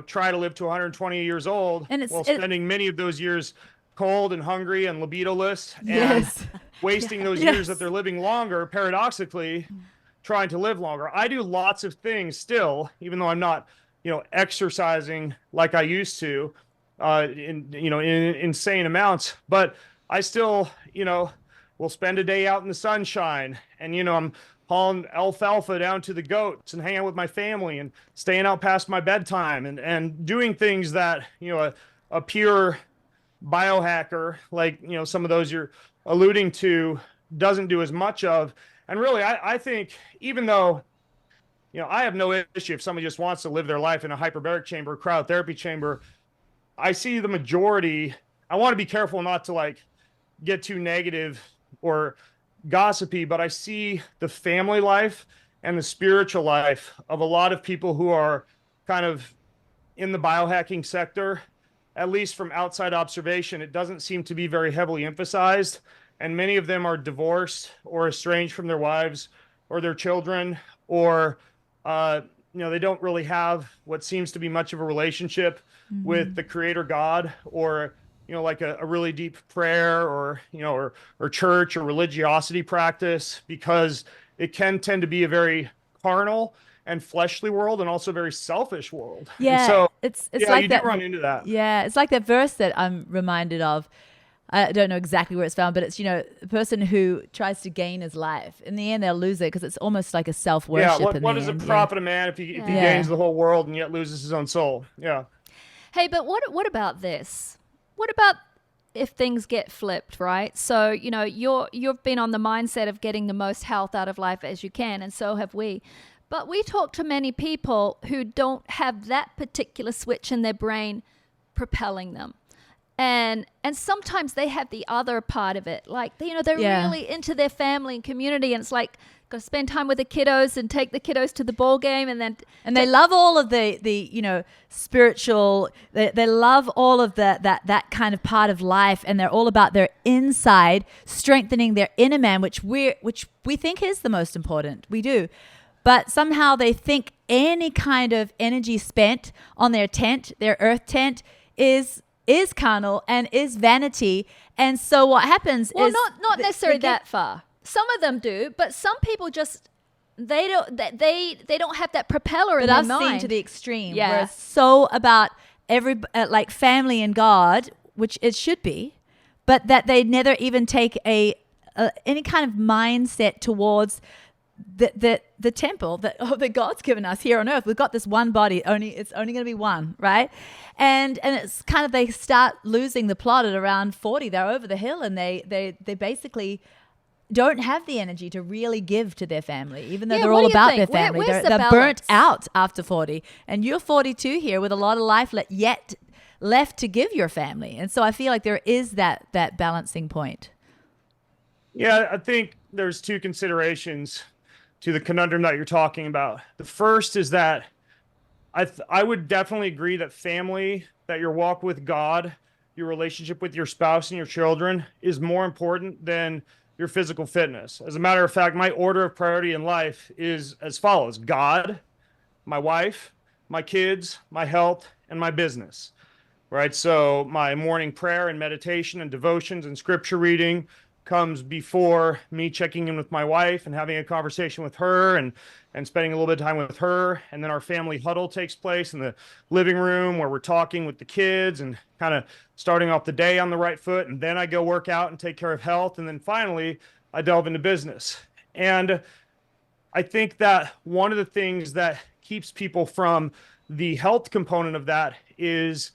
try to live to 120 years old, And while spending many of those years cold and hungry and libidoless, and Yes. wasting those Yes. years that they're living longer, paradoxically, trying to live longer. I do lots of things still, even though I'm not, exercising like I used to, in insane amounts, but I still, will spend a day out in the sunshine, and, I'm hauling alfalfa down to the goats and hanging out with my family and staying out past my bedtime, and doing things that, a pure biohacker, like, some of those you're alluding to, doesn't do as much of. And really, I think, even though, I have no issue if somebody just wants to live their life in a hyperbaric chamber, cryotherapy chamber, I see the majority. I want to be careful not to like get too negative or gossipy, but I see the family life and the spiritual life of a lot of people who are kind of in the biohacking sector. At least from outside observation, it doesn't seem to be very heavily emphasized. And many of them are divorced or estranged from their wives or their children, or, they don't really have what seems to be much of a relationship with the creator God, or, like a really deep prayer, or, or church or religiosity practice, because it can tend to be a very carnal and fleshly world, and also very selfish world. Yeah, and so it's yeah, like you that. do run into that. Yeah, it's like that verse that I'm reminded of. I don't know exactly where it's found, but it's, the person who tries to gain his life, in the end they'll lose it, because it's almost like a self-worship. Yeah, what in does the it end. profit a man if he Yeah. gains the whole world and yet loses his own soul? Yeah. Hey, but what about this? What about if things get flipped, right? So, you've been on the mindset of getting the most health out of life as you can, and so have we. But we talk to many people who don't have that particular switch in their brain propelling them. And sometimes they have the other part of it. Like, they're Yeah. really into their family and community, and it's like, got to spend time with the kiddos and take the kiddos to the ball game, and then they love all of the spiritual. They love all of that kind of part of life, and they're all about their inside, strengthening their inner man, which we think is the most important. We do. But somehow they think any kind of energy spent on their tent, their earth tent, is carnal and is vanity. And so what happens well, is not necessarily they get- that far. Some of them do, but some people just they don't have that propeller in But their I've mind. seen to the extreme, Yeah. where it's so about like family and God, which it should be, but that they never even take any kind of mindset towards the temple that God's given us here on earth. We've got this one body, it's only going to be one, right? And it's kind of, they start losing the plot at around 40. They're over the hill, and they basically don't have the energy to really give to their family, even though Yeah, they're what all do you about think? their family. Where's the They're burnt balance? out after 40. And you're 42 here with a lot of life yet left to give your family. And so I feel like there is that balancing point. Yeah, I think there's two considerations to the conundrum that you're talking about. The first is that I would definitely agree that family, that your walk with God, your relationship with your spouse and your children is more important than your physical fitness. As a matter of fact, my order of priority in life is as follows: God, my wife, my kids, my health, and my business. Right? So my morning prayer and meditation and devotions and scripture reading comes before me checking in with my wife and having a conversation with her and spending a little bit of time with her. And then our family huddle takes place in the living room where we're talking with the kids and kind of starting off the day on the right foot. And then I go work out and take care of health. And then finally, I delve into business. And I think that one of the things that keeps people from the health component of that is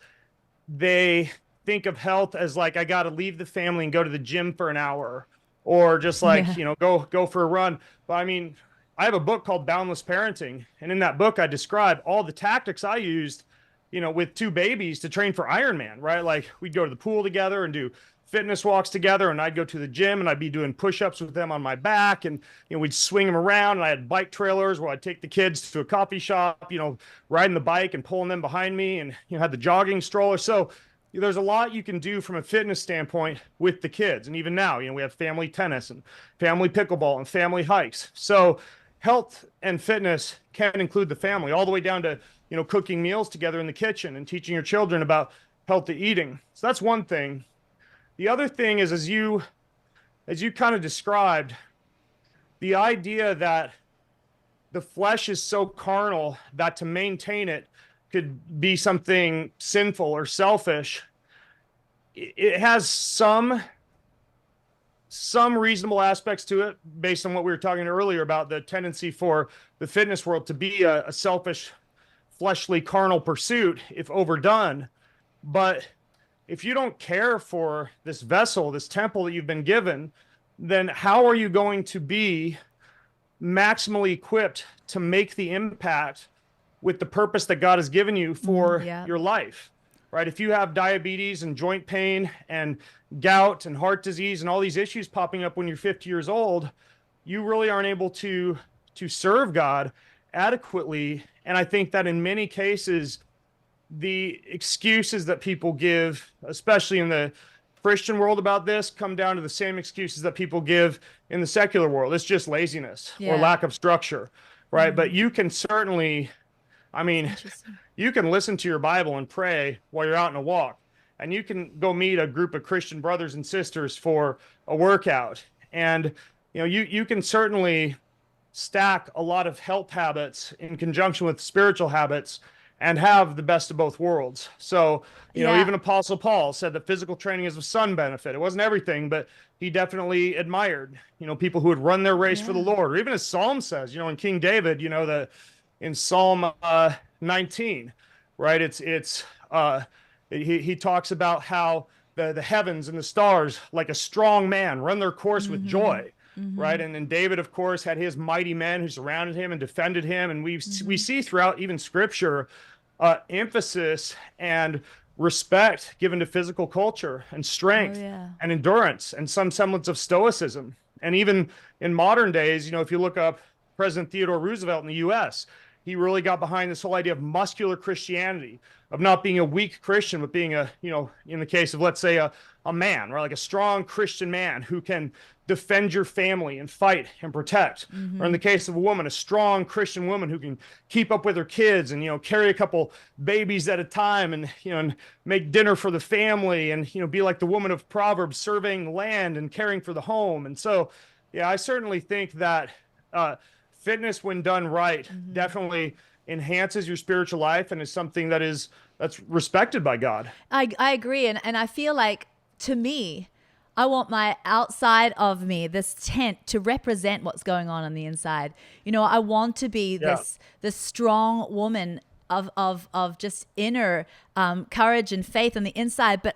they think of health as like, I got to leave the family and go to the gym for an hour, or just like, go for a run. But I mean, I have a book called Boundless Parenting. And in that book, I describe all the tactics I used, with two babies to train for Ironman, right? Like we'd go to the pool together and do fitness walks together, and I'd go to the gym and I'd be doing push-ups with them on my back, and we'd swing them around, and I had bike trailers where I'd take the kids to a coffee shop, riding the bike and pulling them behind me, and had the jogging stroller. So there's a lot you can do from a fitness standpoint with the kids. And even now, we have family tennis and family pickleball and family hikes. So health and fitness can include the family, all the way down to cooking meals together in the kitchen and teaching your children about healthy eating. So that's one thing. The other thing is, as you kind of described, the idea that the flesh is so carnal that to maintain it could be something sinful or selfish. It has some reasonable aspects to it based on what we were talking earlier about the tendency for the fitness world to be a selfish, fleshly, carnal pursuit if overdone. But if you don't care for this vessel, this temple that you've been given, then how are you going to be maximally equipped to make the impact with the purpose that God has given you for your life, right? If you have diabetes and joint pain and gout and heart disease and all these issues popping up when you're 50 years old, you really aren't able to serve God adequately. And I think that in many cases, the excuses that people give, especially in the Christian world about this, come down to the same excuses that people give in the secular world. It's just laziness or lack of structure, right? But you can certainly, you can listen to your Bible and pray while you're out on a walk, and you can go meet a group of Christian brothers and sisters for a workout. And, you can certainly stack a lot of health habits in conjunction with spiritual habits and have the best of both worlds. So, even Apostle Paul said that physical training is of some benefit. It wasn't everything, but he definitely admired, people who would run their race for the Lord. Or even as Psalm says, in King David, in Psalm 19, right? He talks about how the heavens and the stars, like a strong man, run their course with joy. Right. And then David, of course, had his mighty men who surrounded him and defended him. And we see throughout even scripture emphasis and respect given to physical culture and strength and endurance and some semblance of stoicism. And even in modern days, if you look up President Theodore Roosevelt in the U.S., he really got behind this whole idea of muscular Christianity, of not being a weak Christian, but being in the case of, let's say, a man, right? Like a strong Christian man who can defend your family and fight and protect. Or in the case of a woman, a strong Christian woman who can keep up with her kids and, carry a couple babies at a time and, and make dinner for the family and, be like the woman of Proverbs, surveying the land and caring for the home. And so, I certainly think that fitness, when done right, definitely enhances your spiritual life and is something that's respected by God. I agree. And I feel like, to me, I want my outside of me, this tent, to represent what's going on the inside. I want to be this strong woman of just inner courage and faith on the inside. But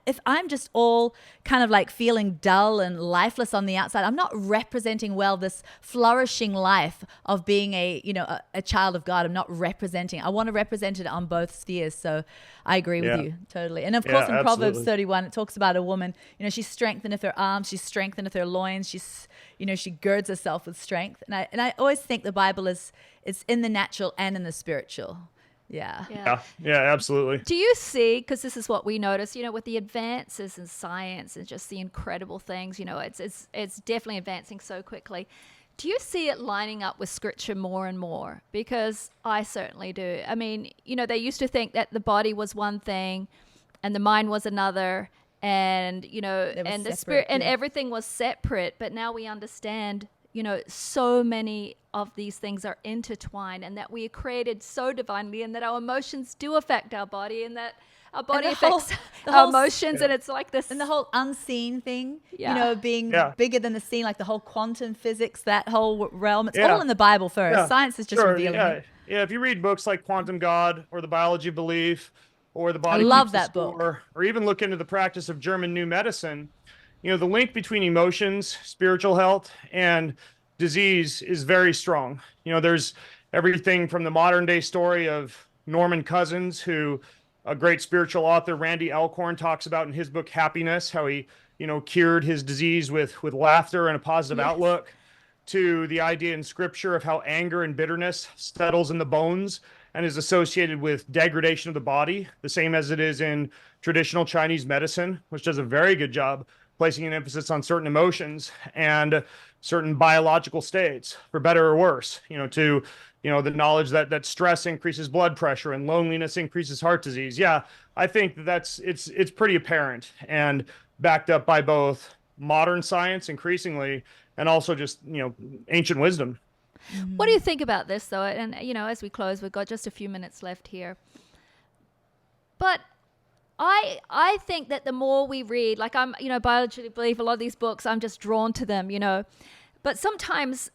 if I'm just all kind of like feeling dull and lifeless on the outside, I'm not representing well this flourishing life of being a child of God. I'm not representing. I want to represent it on both spheres. So I agree with you totally. And of course, in Proverbs 31, it talks about a woman. She strengtheneth her arms, she strengtheneth her loins. She girds herself with strength. And I always think the Bible is in the natural and in the spiritual. Yeah, absolutely. Do you see, because this is what we notice, with the advances in science and just the incredible things, it's definitely advancing so quickly. Do you see it lining up with scripture more and more? Because I certainly do. I mean, they used to think that the body was one thing and the mind was another, and and the spirit and everything was separate. But now we understand, so many of these things are intertwined, and that we are created so divinely, and that our emotions do affect our body, and that our body affects our emotions, and it's like this. And the whole unseen thing, being bigger than the seen, like the whole quantum physics, that whole realm. It's all in the Bible first. Yeah. Science is just revealing it. Yeah, if you read books like Quantum God or The Biology of Belief or The Body I love Keeps that the Score, book. or even look into the practice of German New Medicine, the link between emotions, spiritual health, and disease is very strong. There's everything from the modern day story of Norman Cousins, who a great spiritual author, Randy Alcorn, talks about in his book Happiness, how he, cured his disease with laughter and a positive outlook, to the idea in scripture of how anger and bitterness settles in the bones and is associated with degradation of the body, the same as it is in traditional Chinese medicine, which does a very good job placing an emphasis on certain emotions and certain biological states, for better or worse, to the knowledge that stress increases blood pressure and loneliness increases heart disease. Yeah, I think it's pretty apparent and backed up by both modern science increasingly and also just, ancient wisdom. What do you think about this, though? And, as we close, we've got just a few minutes left here. But I think that the more we read, like I'm, biology believe a lot of these books, I'm just drawn to them, But sometimes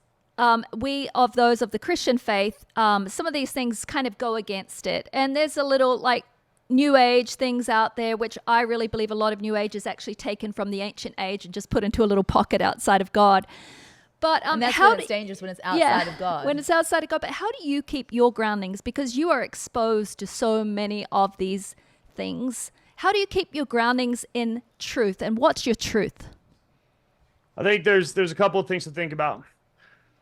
we, of those of the Christian faith, some of these things kind of go against it. And there's a little like New Age things out there, which I really believe a lot of New Age is actually taken from the ancient age and just put into a little pocket outside of God. But and that's when it's dangerous, when it's outside of God. When it's outside of God. But how do you keep your groundings? Because you are exposed to so many of these things. How do you keep your groundings in truth? And what's your truth? I think there's a couple of things to think about.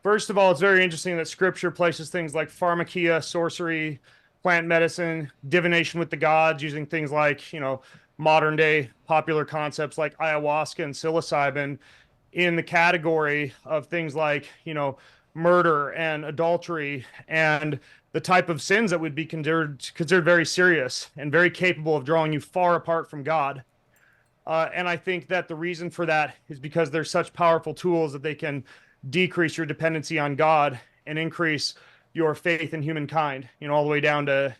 First of all, it's very interesting that scripture places things like pharmakia, sorcery, plant medicine, divination with the gods, using things like, modern day popular concepts like ayahuasca and psilocybin in the category of things like, murder and adultery and the type of sins that would be considered very serious and very capable of drawing you far apart from God. And I think that the reason for that is because they're such powerful tools that they can decrease your dependency on God and increase your faith in humankind, all the way down to,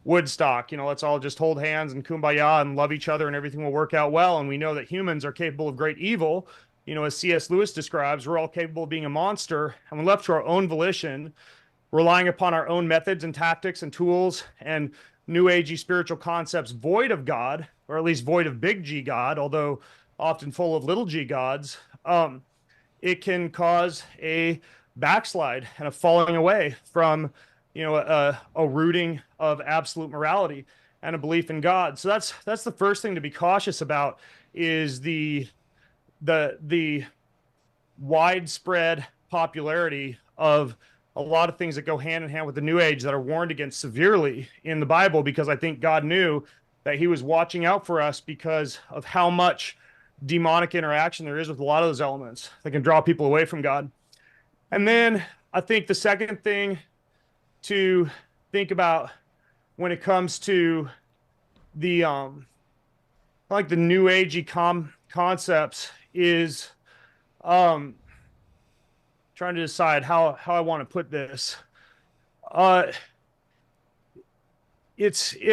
Woodstock, let's all just hold hands and kumbaya and love each other and everything will work out well. And we know that humans are capable of great evil. As C.S. Lewis describes, we're all capable of being a monster, and when left to our own volition, relying upon our own methods and tactics and tools and new agey spiritual concepts void of God, or at least void of big G God, although often full of little g gods, it can cause a backslide and a falling away from, a rooting of absolute morality and a belief in God. So that's the first thing to be cautious about, is the widespread popularity of a lot of things that go hand in hand with the New Age that are warned against severely in the Bible, because I think God knew that he was watching out for us because of how much demonic interaction there is with a lot of those elements that can draw people away from God. And then I think the second thing to think about when it comes to the like the New Agey concepts is trying to decide how I want to put this. It's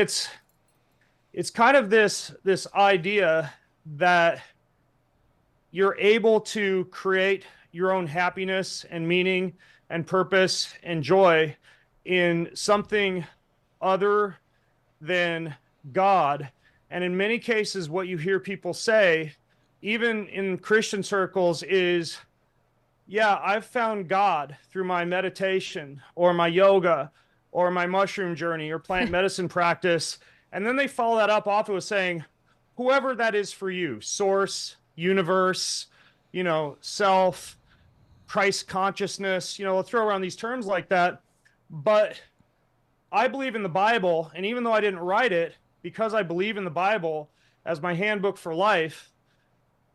kind of this idea that you're able to create your own happiness and meaning and purpose and joy in something other than God. And in many cases, what you hear people say, even in Christian circles, is, yeah, I've found God through my meditation or my yoga or my mushroom journey or plant medicine practice. And then they follow that up often with saying, whoever that is for you, source, universe, self, Christ consciousness, they'll throw around these terms like that. But I believe in the Bible. And even though I didn't write it, because I believe in the Bible as my handbook for life,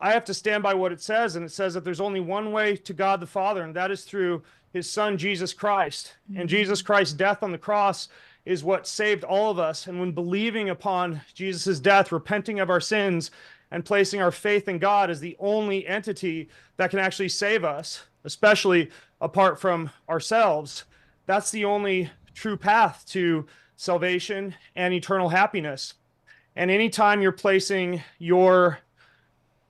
I have to stand by what it says. And it says that there's only one way to God the Father, and that is through his son, Jesus Christ. Mm-hmm. And Jesus Christ's death on the cross is what saved all of us. And when believing upon Jesus' death, repenting of our sins, and placing our faith in God as the only entity that can actually save us, especially apart from ourselves, that's the only true path to salvation and eternal happiness. And anytime you're placing your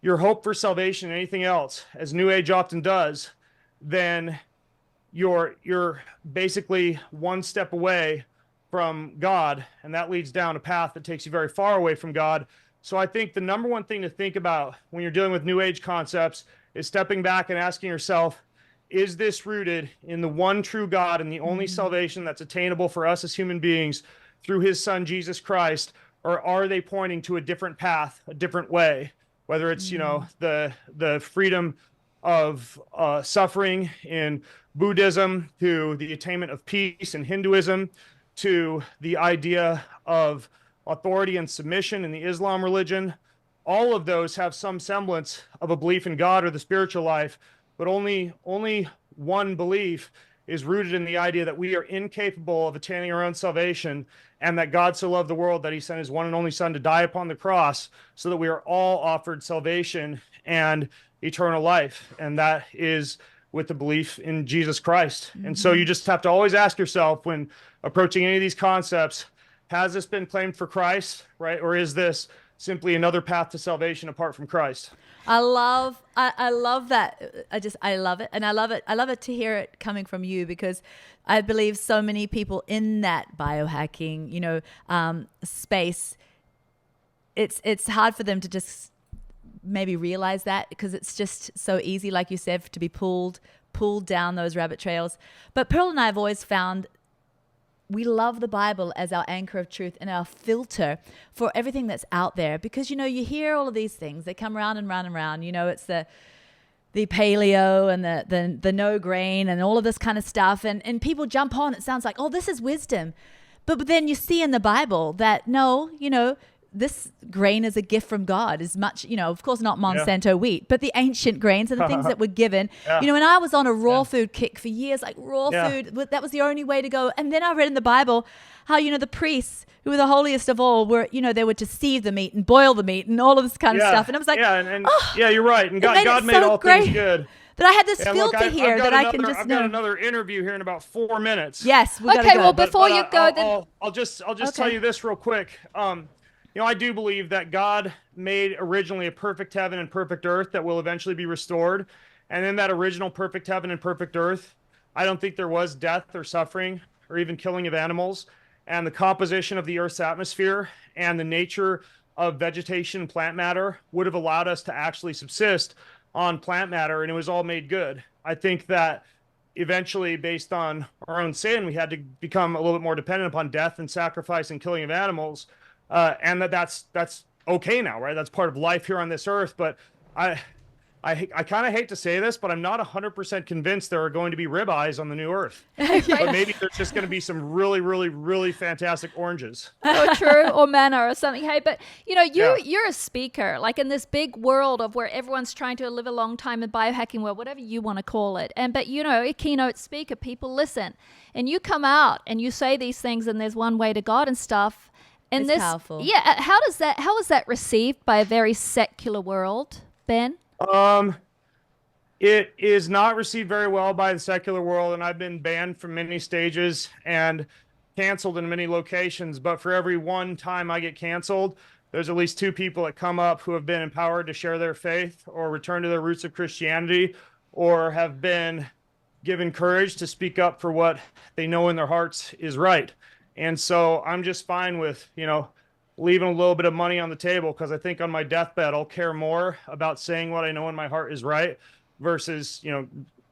hope for salvation in anything else, as New Age often does, then you're basically one step away from God, and that leads down a path that takes you very far away from God. So I think the number one thing to think about when you're dealing with New Age concepts is stepping back and asking yourself, is this rooted in the one true God and the only salvation that's attainable for us as human beings through his son, Jesus Christ, or are they pointing to a different path, a different way? Whether it's, the freedom of suffering in Buddhism, to the attainment of peace in Hinduism, to the idea of authority and submission in the Islam religion. All of those have some semblance of a belief in God or the spiritual life, but only one belief is rooted in the idea that we are incapable of attaining our own salvation, and that God so loved the world that he sent his one and only son to die upon the cross so that we are all offered salvation and eternal life. And that is with the belief in Jesus Christ. Mm-hmm. And so you just have to always ask yourself when approaching any of these concepts, has this been claimed for Christ, right? Or is this simply another path to salvation apart from Christ? I love that. I love it. And I love it to hear it coming from you, because I believe so many people in that biohacking, space, it's hard for them to just maybe realize that, because it's just so easy, like you said, to be pulled down those rabbit trails. But Pearl and I have always found we love the Bible as our anchor of truth and our filter for everything that's out there. Because, you hear all of these things. They come round and round and round. It's the paleo and the no grain and all of this kind of stuff. And people jump on. It sounds like, oh, this is wisdom. But then you see in the Bible that, no, this grain is a gift from God, as much, of course, not Monsanto wheat, but the ancient grains and the things that were given. And I was on a raw food kick for years, like raw food, that was the only way to go. And then I read in the Bible how, the priests, who were the holiest of all, were, they would deceive the meat and boil the meat and all of this kind of stuff. And I was like, you're right. And God made all things good. But I had this filter here that I can just I've got another interview here in about 4 minutes. Yes, we gotta go. Well, before you go, then I'll just tell you this real quick. I do believe that God made originally a perfect heaven and perfect earth that will eventually be restored. And in that original perfect heaven and perfect earth, I don't think there was death or suffering or even killing of animals. And the composition of the earth's atmosphere and the nature of vegetation and plant matter would have allowed us to actually subsist on plant matter, and it was all made good. I think that eventually, based on our own sin, we had to become a little bit more dependent upon death and sacrifice and killing of animals. And that's okay now, right? That's part of life here on this earth. But I kind of hate to say this, but I'm not 100% convinced there are going to be ribeyes on the new earth. But maybe there's just going to be some really, really, really fantastic oranges. Or true, or manna or something. Hey, but you're a speaker, like in this big world of where everyone's trying to live a long time in biohacking world, whatever you want to call it. But a keynote speaker, people listen, and you come out and you say these things, and there's one way to God and stuff. And it's powerful. Yeah. How is that received by a very secular world, Ben? It is not received very well by the secular world, and I've been banned from many stages and canceled in many locations. But for every one time I get canceled, there's at least 2 people that come up who have been empowered to share their faith or return to their roots of Christianity, or have been given courage to speak up for what they know in their hearts is right. And so I'm just fine with, leaving a little bit of money on the table, because I think on my deathbed, I'll care more about saying what I know in my heart is right versus,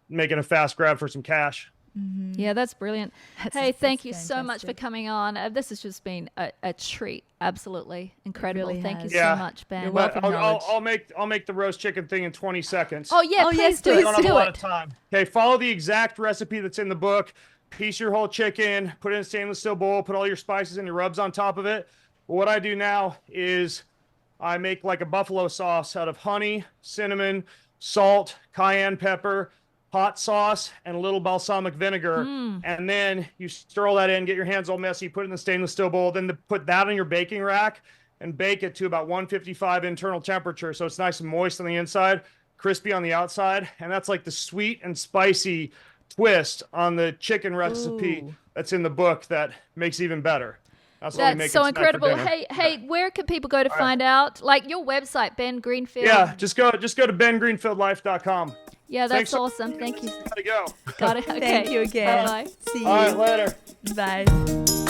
making a fast grab for some cash. Mm-hmm. Yeah, that's brilliant. Thank you so much for coming on. This has just been a treat. Absolutely incredible. Really Thank you has. so much, Ben. You're welcome. I'll make the roast chicken thing in 20 seconds. Oh yeah, yes, please do. I don't have a Do lot of it. time. Okay, follow the exact recipe that's in the book. Piece your whole chicken, put it in a stainless steel bowl, put all your spices and your rubs on top of it. But what I do now is I make like a buffalo sauce out of honey, cinnamon, salt, cayenne pepper, hot sauce, and a little balsamic vinegar. And then you stir all that in, get your hands all messy, put it in the stainless steel bowl, then put that on your baking rack and bake it to about 155 internal temperature. So it's nice and moist on the inside, crispy on the outside. And that's like the sweet and spicy twist on the chicken recipe that's in the book that makes it even better. That's so incredible. Hey, where can people go to find out? Like your website, Ben Greenfield. Yeah, just go to bengreenfieldlife.com. Yeah, that's awesome. Thank you. Gotta go. Got it. Okay. Thank you again. Bye. See you. All right, later. Bye.